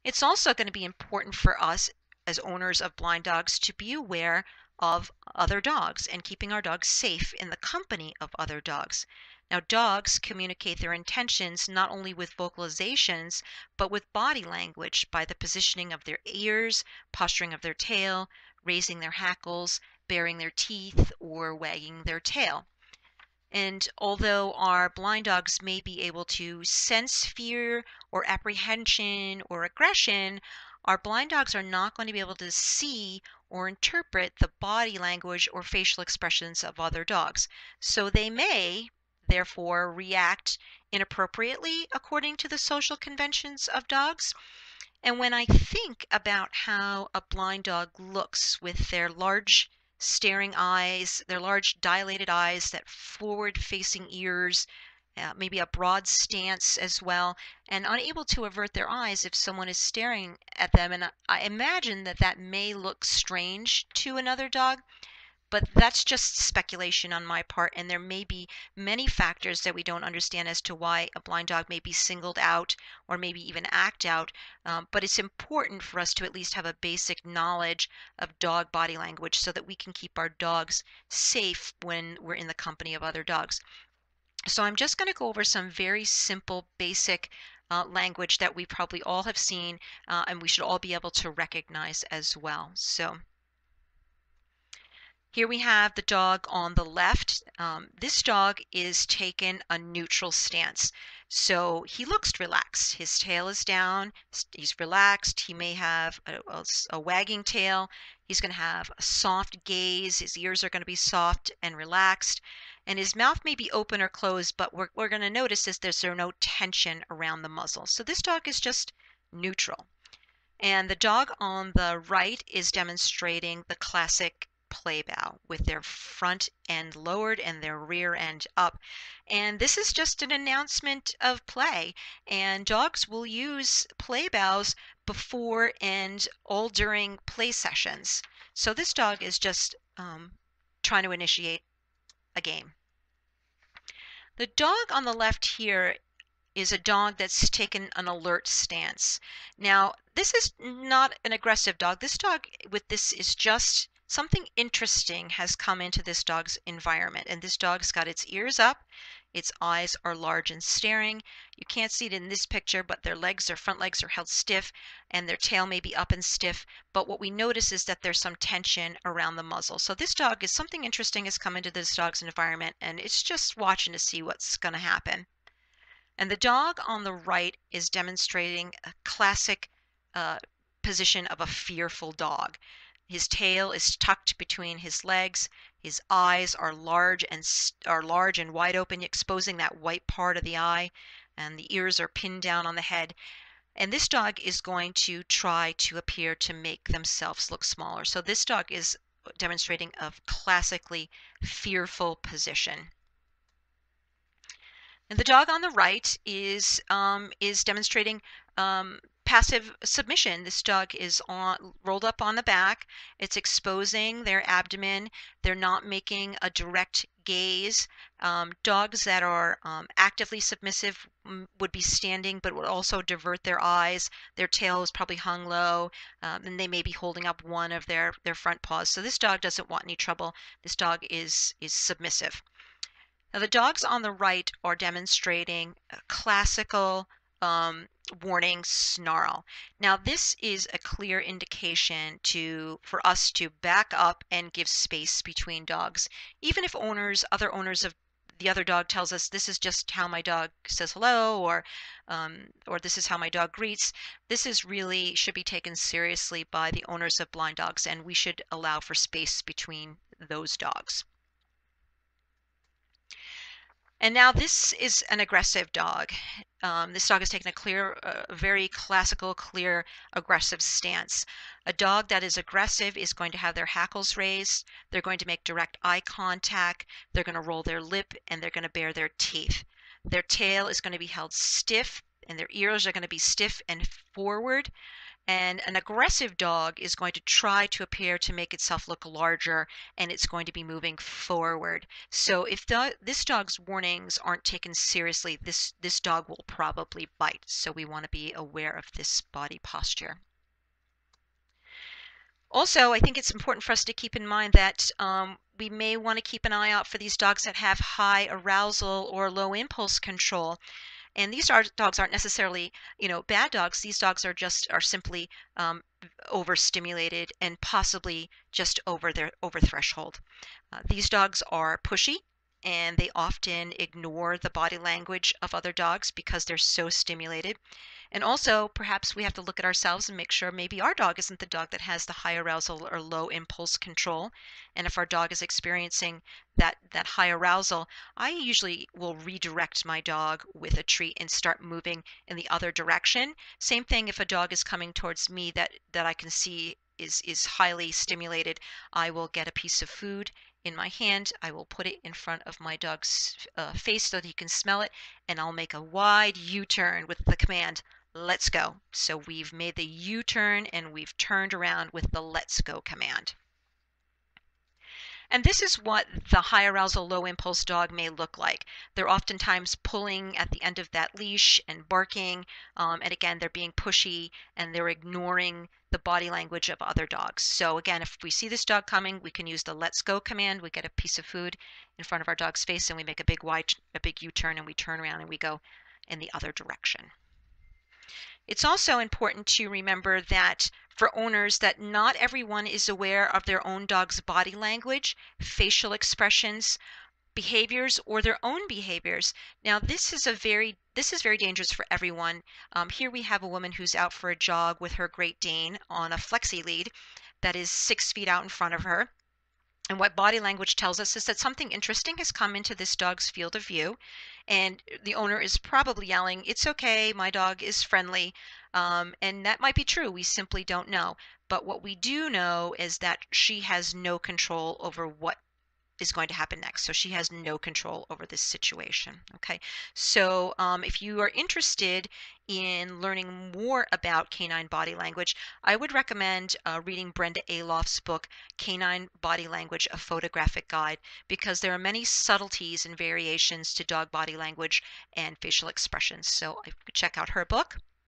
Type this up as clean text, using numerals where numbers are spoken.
It's also going to be important for us as owners of blind dogs to be aware of other dogs and keeping our dogs safe in the company of other dogs. Now, dogs communicate their intentions not only with vocalizations, but with body language by the positioning of their ears, posturing of their tail, raising their hackles, baring their teeth, or wagging their tail. And although our blind dogs may be able to sense fear or apprehension or aggression, our blind dogs are not going to be able to see or interpret the body language or facial expressions of other dogs. So they may, therefore, react inappropriately according to the social conventions of dogs. And when I think about how a blind dog looks with their large staring eyes, their large dilated eyes, that forward-facing ears, maybe a broad stance as well, and unable to avert their eyes if someone is staring at them. And I imagine that that may look strange to another dog, but that's just speculation on my part, and there may be many factors that we don't understand as to why a blind dog may be singled out or maybe even act out. But it's important for us to at least have a basic knowledge of dog body language so that we can keep our dogs safe when we're in the company of other dogs. So I'm just going to go over some very simple, basic language that we probably all have seen, and we should all be able to recognize as well. So here we have the dog on the left. This dog is taking a neutral stance. So he looks relaxed. His tail is down. He's relaxed. He may have a wagging tail. He's going to have a soft gaze. His ears are going to be soft and relaxed. And his mouth may be open or closed, but we're going to notice is there's no tension around the muzzle. So this dog is just neutral. And the dog on the right is demonstrating the classic play bow with their front end lowered and their rear end up. And this is just an announcement of play. And dogs will use play bows before and all during play sessions. So this dog is just trying to initiate a game. The dog on the left here is a dog that's taken an alert stance. Now, this is not an aggressive dog. This dog with this is just something interesting has come into this dog's environment. And this dog's got its ears up. Its eyes are large and staring. You can't see it in this picture, but their front legs are held stiff, and their tail may be up and stiff. But what we notice is that there's some tension around the muzzle. So this dog is something interesting has come into this dog's environment, and it's just watching to see what's going to happen. And the dog on the right is demonstrating a classic position of a fearful dog. His tail is tucked between his legs. His eyes are large and wide open, exposing that white part of the eye, and the ears are pinned down on the head. And this dog is going to try to appear to make themselves look smaller. So this dog is demonstrating a classically fearful position. And the dog on the right is demonstrating passive submission. This dog is rolled up on the back. It's exposing their abdomen. They're not making a direct gaze. Dogs that are actively submissive would be standing, but would also divert their eyes. Their tail is probably hung low, and they may be holding up one of their front paws. So this dog doesn't want any trouble. This dog is submissive. Now, the dogs on the right are demonstrating a classical warning snarl. Now, this is a clear indication for us to back up and give space between dogs. Even if other owners of the other dog tells us this is just how my dog says hello, or this is how my dog greets, this is really should be taken seriously by the owners of blind dogs, and we should allow for space between those dogs. And now this is an aggressive dog. This dog has taken a very classical, clear, aggressive stance. A dog that is aggressive is going to have their hackles raised. They're going to make direct eye contact. They're going to roll their lip, and they're going to bare their teeth. Their tail is going to be held stiff and their ears are going to be stiff and forward. And an aggressive dog is going to try to appear to make itself look larger, and it's going to be moving forward. So if this dog's warnings aren't taken seriously, this dog will probably bite. So we want to be aware of this body posture. Also, I think it's important for us to keep in mind that we may want to keep an eye out for these dogs that have high arousal or low impulse control. And these dogs aren't necessarily, bad dogs. These dogs are simply overstimulated and possibly just over threshold. These dogs are pushy, and they often ignore the body language of other dogs because they're so stimulated. And also, perhaps we have to look at ourselves and make sure maybe our dog isn't the dog that has the high arousal or low impulse control. And if our dog is experiencing that high arousal, I usually will redirect my dog with a treat and start moving in the other direction. Same thing if a dog is coming towards me that I can see is highly stimulated, I will get a piece of food in my hand. I will put it in front of my dog's face so that he can smell it, and I'll make a wide U-turn with the command, let's go. So we've made the U-turn and we've turned around with the let's go command. And this is what the high arousal, low impulse dog may look like. They're oftentimes pulling at the end of that leash and barking. And again, they're being pushy and they're ignoring the body language of other dogs. So again, if we see this dog coming, we can use the let's go command. We get a piece of food in front of our dog's face and we make a big U-turn and we turn around and we go in the other direction. It's also important to remember that for owners that not everyone is aware of their own dog's body language, facial expressions, behaviors, or their own behaviors. Now, this is very dangerous for everyone. Here we have a woman who's out for a jog with her Great Dane on a flexi lead that is 6 feet out in front of her. And what body language tells us is that something interesting has come into this dog's field of view, and the owner is probably yelling, "It's okay, my dog is friendly." And that might be true. We simply don't know. But what we do know is that she has no control over what is going to happen next. So she has no control over this situation. Okay, so if you are interested in learning more about canine body language, I would recommend reading Brenda Aloff's book, Canine Body Language, A Photographic Guide, because there are many subtleties and variations to dog body language and facial expressions. So I could check out her book.